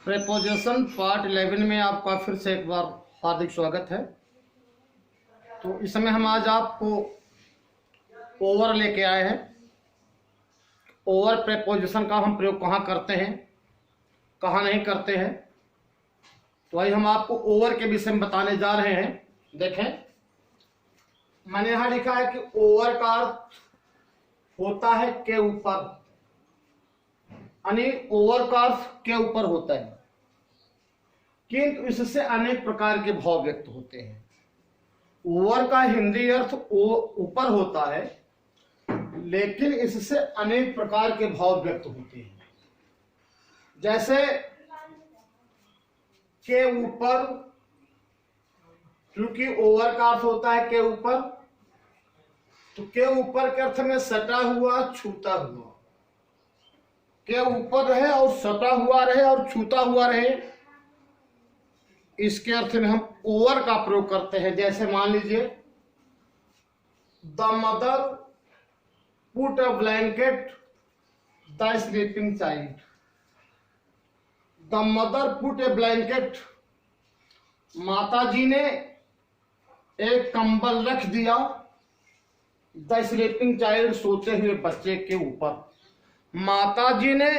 Preposition part 11 में आपका फिर से एक बार हार्दिक स्वागत है। तो इस समय हम आज आपको ओवर लेके आए हैं। ओवर प्रेपोजिशन का हम प्रयोग कहाँ करते हैं, कहाँ नहीं करते हैं। तो आज हम आपको ओवर के विषय में बताने जा रहे हैं। देखें, मैंने यहाँ लिखा है कि ओवर का अर्थ होता है के ऊपर, यानी ओवर का अर्थ के ऊपर होता है, किंतु इससे अनेक प्रकार के भाव व्यक्त होते हैं। ओवर का हिंदी अर्थ ऊपर होता है, लेकिन इससे अनेक प्रकार के भाव व्यक्त होते हैं। जैसे के ऊपर, क्योंकि ओवर का अर्थ होता है के ऊपर, तो के ऊपर के अर्थ में सटा हुआ, छूता हुआ। के ऊपर रहे और सटा हुआ रहे और छूता हुआ रहे, इसके अर्थ में हम ओवर का प्रयोग करते हैं। जैसे मान लीजिए, the mother put a blanket the sleeping child. The mother put A blanket, माता जी ने एक कंबल रख दिया, द स्लीपिंग चाइल्ड, सोते हुए बच्चे के ऊपर। माता जी ने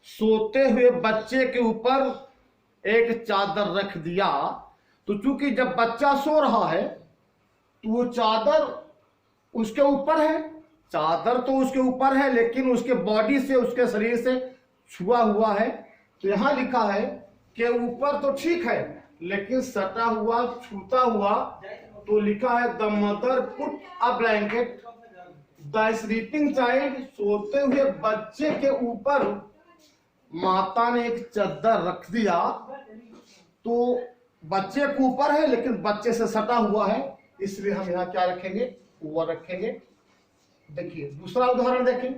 सोते हुए बच्चे के ऊपर एक चादर रख दिया। तो चूंकि जब बच्चा सो रहा है तो वो चादर उसके ऊपर है, चादर तो उसके ऊपर है, लेकिन उसके बॉडी से, उसके शरीर से छुआ हुआ है। तो यहां लिखा है कि ऊपर तो ठीक है, लेकिन सटा हुआ, छूता हुआ। तो लिखा है the mother put a blanket the sleeping child, सोते हुए बच्चे के ऊपर माता ने एक चादर रख दिया। तो बच्चे के ऊपर है, लेकिन बच्चे से सटा हुआ है, इसलिए हम यहाँ क्या रखेंगे, ओवर रखेंगे। देखिए दूसरा उदाहरण देखें,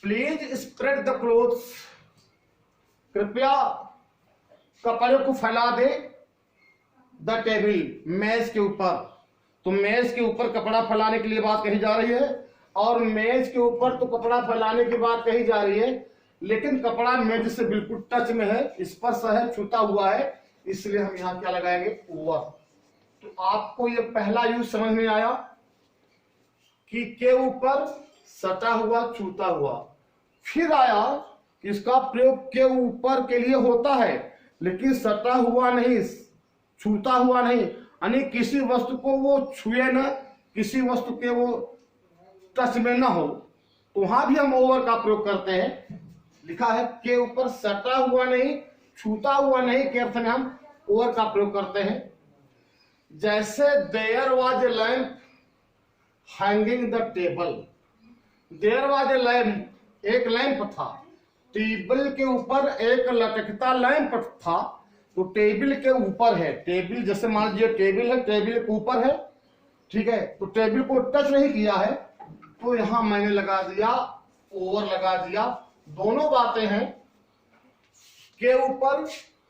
प्लीज स्प्रेड द क्लोथ्स, कृपया कपड़े को फैला दे, द टेबल, मेज के ऊपर। तो मेज के ऊपर कपड़ा फैलाने के लिए बात कही जा रही है, और मेज के ऊपर तो कपड़ा फैलाने की बात कही जा रही है, लेकिन कपड़ा मेज से बिल्कुल टच में है, स्पर्श है, छूता हुआ है, इसलिए हम यहाँ क्या लगाएंगे, ओवर। तो आपको ये पहला यूज समझ में आया कि के ऊपर, सटा हुआ, छूता हुआ। फिर आया कि इसका प्रयोग के ऊपर के लिए होता है, लेकिन सटा हुआ नहीं, छूता हुआ नहीं, यानी किसी वस्तु को वो छुए ना, किसी वस्तु के वो टच में ना हो, तो वहां भी हम ओवर का प्रयोग करते हैं। लिखा है के ऊपर, सटा हुआ नहीं, छूता हुआ नहीं, के अर्थ में हम ओवर का प्रयोग करते हैं। जैसे there was a lamp hanging the table. There was a lamp, एक लैंप था, टेबल के ऊपर एक लटकता लैंप था। तो टेबल के ऊपर है, टेबल जैसे मान लीजिए टेबल है, टेबल के ऊपर है, ठीक है। तो टेबल को टच नहीं किया है, तो यहां मैंने लगा दिया, ओवर लगा दिया। दोनों बातें हैं, के ऊपर,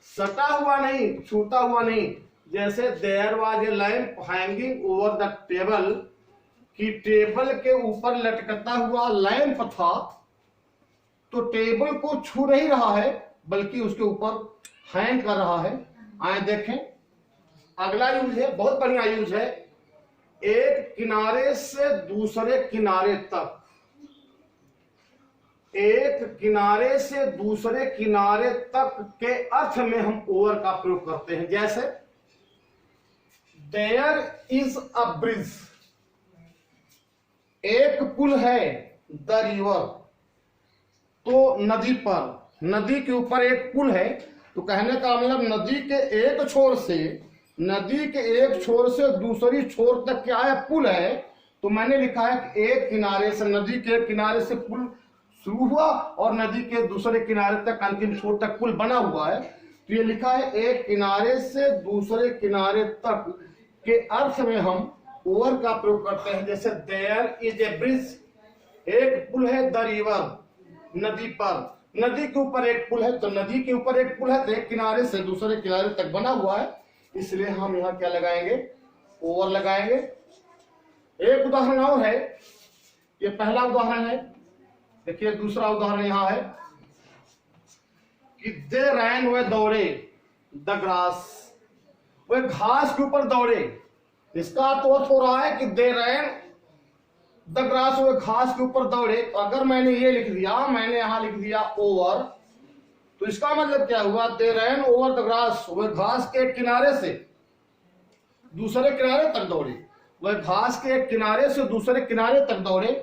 सटा हुआ नहीं, छूता हुआ नहीं। जैसे there was a lamp hanging over the table, कि टेबल के ऊपर लटकता हुआ लैंप था, तो टेबल को छू नहीं रहा है, बल्कि उसके ऊपर हैंग कर रहा है। आए देखें, अगला यूज है, बहुत बढ़िया यूज है, एक किनारे से दूसरे किनारे तक। एक किनारे से दूसरे किनारे तक के अर्थ में हम ओवर का प्रयोग करते हैं। जैसे देयर इज अ ब्रिज, एक पुल है, द रिवर, तो नदी पर, नदी के ऊपर एक पुल है। तो कहने का मतलब नदी के एक छोर से, नदी के एक छोर से दूसरी छोर तक क्या है, पुल है। तो मैंने लिखा है कि एक किनारे से, नदी के किनारे से पुल शुरू हुआ और नदी के दूसरे किनारे तक, अंतिम छोर तक पुल बना हुआ है। तो ये लिखा है एक किनारे से दूसरे किनारे तक के अर्थ में हम ओवर का प्रयोग करते हैं। जैसे देयर इज ए ब्रिज, एक पुल है, द रिवर, नदी पर, नदी के ऊपर एक पुल है। तो नदी के ऊपर एक पुल है, तो एक किनारे से दूसरे किनारे तक बना हुआ है, इसलिए हम यहाँ क्या लगाएंगे, ओवर लगाएंगे। एक उदाहरण और है, ये पहला उदाहरण है। देखिए दूसरा उदाहरण यहां है, कि दे रैन, वे दौड़े, द ग्रास, वे घास के ऊपर दौड़े। इसका अर्थ हो रहा है कि दे रैन द ग्रास, वे घास के ऊपर दौड़े। तो अगर मैंने ये लिख दिया, मैंने यहां लिख दिया ओवर, तो इसका मतलब क्या हुआ, दे रैन ओवर द ग्रास, वे घास के एक किनारे से दूसरे किनारे तक दौड़े। वह घास के एक किनारे से दूसरे किनारे तक दौड़े।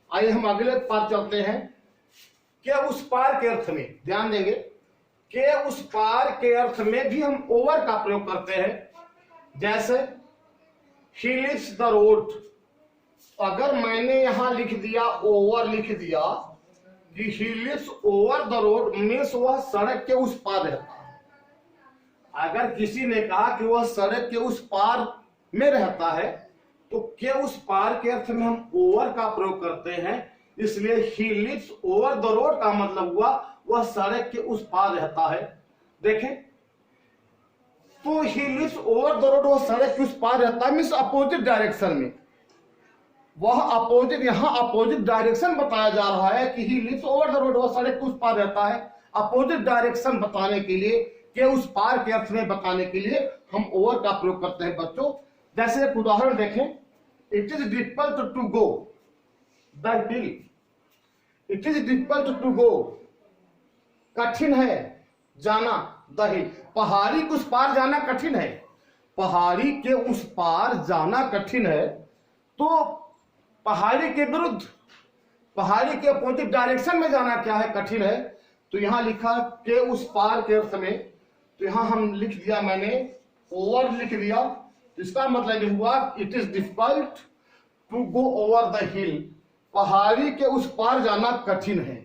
आइए हम अगले पार चलते हैं। क्या उस पार के अर्थ में ध्यान देंगे कि उस पार के अर्थ में भी हम ओवर का प्रयोग करते हैं। जैसे ही लिव्स द रोड, अगर मैंने यहां लिख दिया ओवर, लिख दिया कि he lives over the road, means वह सड़क के उस पार रहता है। अगर किसी ने कहा कि वह सड़क के उस पार में रहता है, तो के उस पार के अर्थ में हम ओवर का प्रयोग करते हैं। इसलिए he lives over the road का मतलब हुआ वह सड़क के उस पार रहता है। देखें तो he lives over the road, वह सड़क के उस पार रहता है, मीन्स अपोजिट डायरेक्शन में। वह अपोजिट, यहां अपोजिट डायरेक्शन बताया जा रहा है कि he lives over the road, वह सड़क के उस पार रहता है। अपोजिट डायरेक्शन बताने के लिए, के उस पार के अर्थ में बताने के लिए हम ओवर का प्रयोग करते हैं बच्चों। जैसे एक उदाहरण देखें, it is difficult to go the hill, it is difficult to go, कठिन है जाना द हिल, पहाड़ी के उस पार जाना कठिन है। पहाड़ी के उस पार जाना कठिन है, तो पहाड़ी के विरुद्ध, पहाड़ी के अपोजिट डायरेक्शन में जाना क्या है, कठिन है। तो यहां लिखा के उस पार के अर्थ में, तो यहां हम लिख दिया, मैंने ओवर लिख दिया। तो इसका मतलब ये हुआ it is difficult to go over the hill, पहाड़ी के उस पार जाना कठिन है।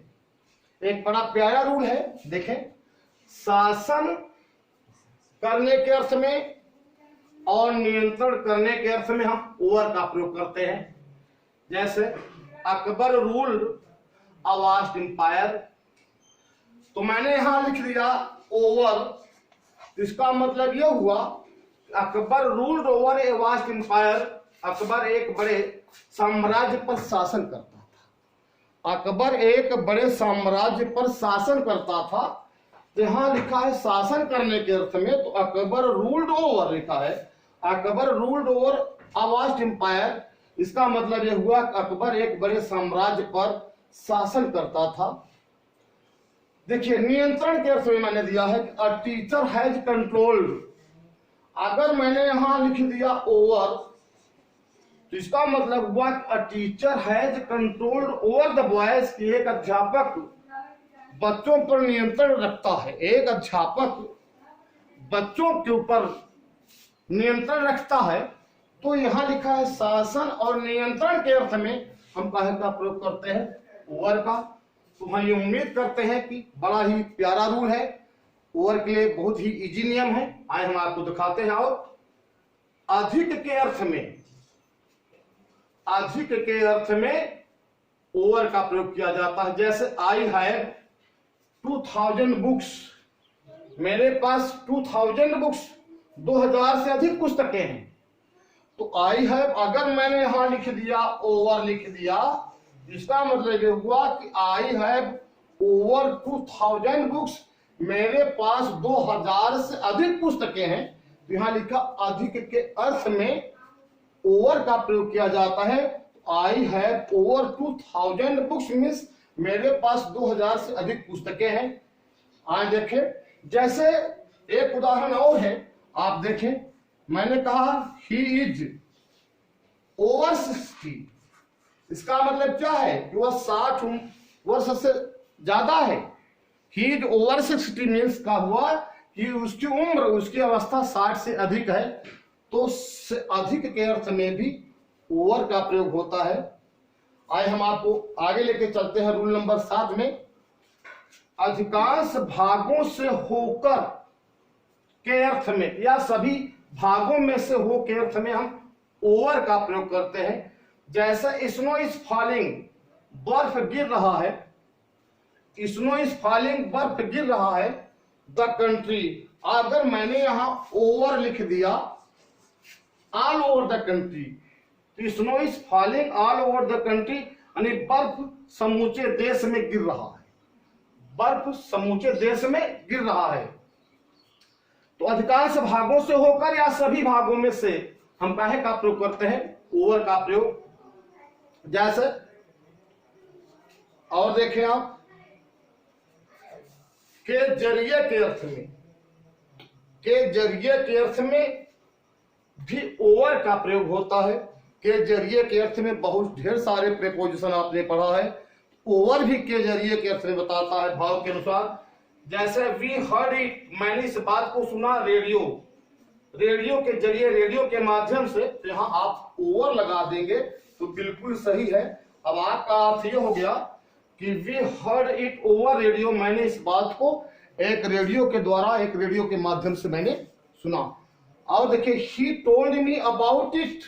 एक बड़ा प्यारा रूल है, देखें, शासन करने के अर्थ में और नियंत्रण करने के अर्थ में हम ओवर का प्रयोग करते हैं। जैसे Akbar ruled a vast empire, तो मैंने यहां लिख दिया ओवर, तो इसका मतलब यह हुआ Akbar ruled over a vast empire, Akbar एक बड़े साम्राज्य पर शासन करता था। अकबर एक बड़े साम्राज्य पर शासन करता था। तो यहां लिखा है शासन करने के अर्थ में, तो अकबर रूल्ड ओवर लिखा है, Akbar ruled over a vast empire. इसका मतलब यह हुआ कि अकबर एक बड़े साम्राज्य पर शासन करता था। देखिए नियंत्रण के अर्थ में मैंने दिया है कि अ टीचर हैज कंट्रोल्ड, अगर मैंने यहां लिख दिया ओवर, तो इसका मतलब हुआ कि a teacher has controlled over the boys, की एक अध्यापक बच्चों पर नियंत्रण रखता है। एक अध्यापक बच्चों के ऊपर नियंत्रण रखता है। तो यहां लिखा है शासन और नियंत्रण के अर्थ में हम काहे का प्रयोग करते हैं, ओवर का। तो हम ये उम्मीद करते हैं कि बड़ा ही प्यारा रूल है, ओवर के लिए बहुत ही इजी नियम है। आए हम आपको दिखाते हैं। और अधिक के अर्थ में, अधिक के अर्थ में ओवर का प्रयोग किया जाता है। जैसे आई हैव 2000 बुक्स, मेरे पास 2000 बुक्स, 2000 से अधिक पुस्तकें हैं। तो आई हैव, अगर मैंने यहां लिख दिया ओवर लिख दिया, इसका मतलब ये हुआ कि आई हैव ओवर 2000 बुक्स, मेरे पास 2000 से अधिक पुस्तकें हैं। तो यहां लिखा अधिक के अर्थ में ओवर का प्रयोग किया जाता है। I have over 2000 books means मेरे पास 2000 से अधिक पुस्तकें हैं। आज देखें, जैसे एक उदाहरण और है, आप देखें, मैंने कहा ही इज ओवर 60, इसका मतलब क्या है कि वह 60 वर्ष से ज्यादा है। ही इज ओवर 60 मीन्स का हुआ कि उसकी उम्र, उसकी अवस्था 60 से अधिक है। तो अधिक के अर्थ में भी ओवर का प्रयोग होता है। आइए हम आपको आगे लेके चलते हैं रूल नंबर 7 में। अधिकांश भागों से होकर के अर्थ में या सभी भागों में से हो के अर्थ में हम ओवर का प्रयोग करते हैं। जैसे स्नो इज फॉलिंग, बर्फ गिर रहा है, स्नो इज फॉलिंग, बर्फ गिर रहा है। द कंट्री, अगर मैंने यहां ओवर लिख दिया ऑल ओवर द कंट्री, तो snow is falling all over the country, यानी बर्फ समूचे देश में गिर रहा है। बर्फ समूचे देश में गिर रहा है। तो अधिकांश भागों से होकर या सभी भागों में से हम काहे का प्रयोग करते हैं, ओवर का प्रयोग। जैसे और देखें आप, के जरिए के अर्थ में, के जरिए के अर्थ में भी ओवर का प्रयोग होता है। के जरिए के अर्थ में बहुत ढेर सारे प्रीपोजिशन आपने पढ़ा है, ओवर भी के जरिए के अर्थ में बताता है भाव के अनुसार। जैसे वी हर्ड इट, मैंने इस बात को सुना रेडियो, रेडियो के जरिए, रेडियो के माध्यम से। तो यहां आप ओवर लगा देंगे तो बिल्कुल सही है। अब आपका अर्थ यह हो गया कि we heard it over radio, मैंने इस बात को एक रेडियो के द्वारा, एक रेडियो के माध्यम से मैंने सुना। और देखिए, he told me about it,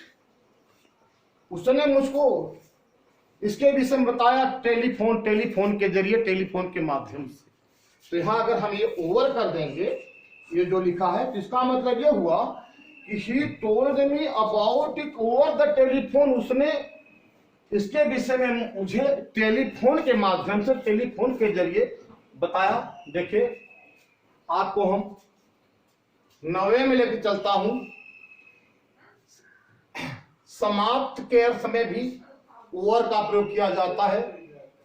उसने मुझको इसके विषय में बताया टेलीफोन, टेलीफोन के जरिए, टेलीफोन के माध्यम से। तो यहां अगर हम ये ओवर कर देंगे, ये जो लिखा है, तो इसका मतलब ये हुआ कि he told me about it over the telephone, उसने इसके विषय में मुझे टेलीफोन के माध्यम से, टेलीफोन के जरिए बताया। देखिए, आपको हम 9वें में लेकर चलता हूं। समाप्त के अर्थ में भी ओवर का प्रयोग किया जाता है।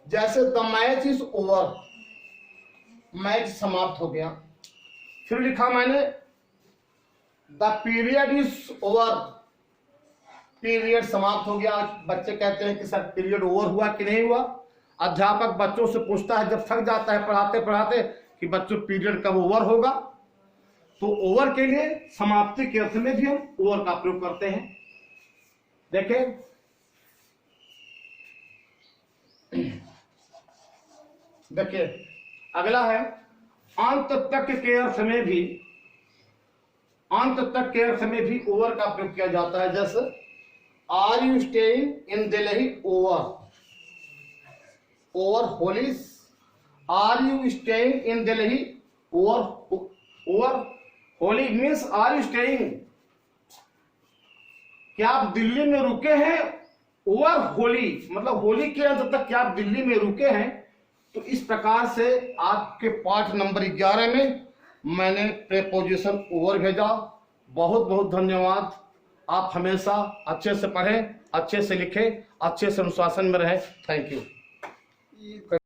जैसे the match is over, match समाप्त हो गया। फिर लिखा मैंने the period is over, period समाप्त हो गया। बच्चे कहते हैं कि सर पीरियड ओवर हुआ कि नहीं हुआ। अध्यापक बच्चों से पूछता है जब थक जाता है पढ़ाते पढ़ाते कि बच्चों पीरियड कब ओवर होगा। तो ओवर के लिए समाप्ति के अर्थ में भी हम ओवर का प्रयोग करते हैं। देखें, देखिए अगला है अंत तक के अर्थ में भी, अंत तक के अर्थ में भी ओवर का प्रयोग किया जाता है। जैसे are you staying in Delhi over, over Holi, are you staying in Delhi over, over Holi means are you staying, क्या आप दिल्ली में रुके हैं, ओवर होली मतलब होली के अंत तक क्या आप दिल्ली में रुके हैं। तो इस प्रकार से आपके पाठ नंबर 11 में मैंने प्रीपोजिशन ओवर भेजा। बहुत बहुत धन्यवाद। आप हमेशा अच्छे से पढ़ें, अच्छे से लिखें, अच्छे से अनुशासन में रहें। Thank you.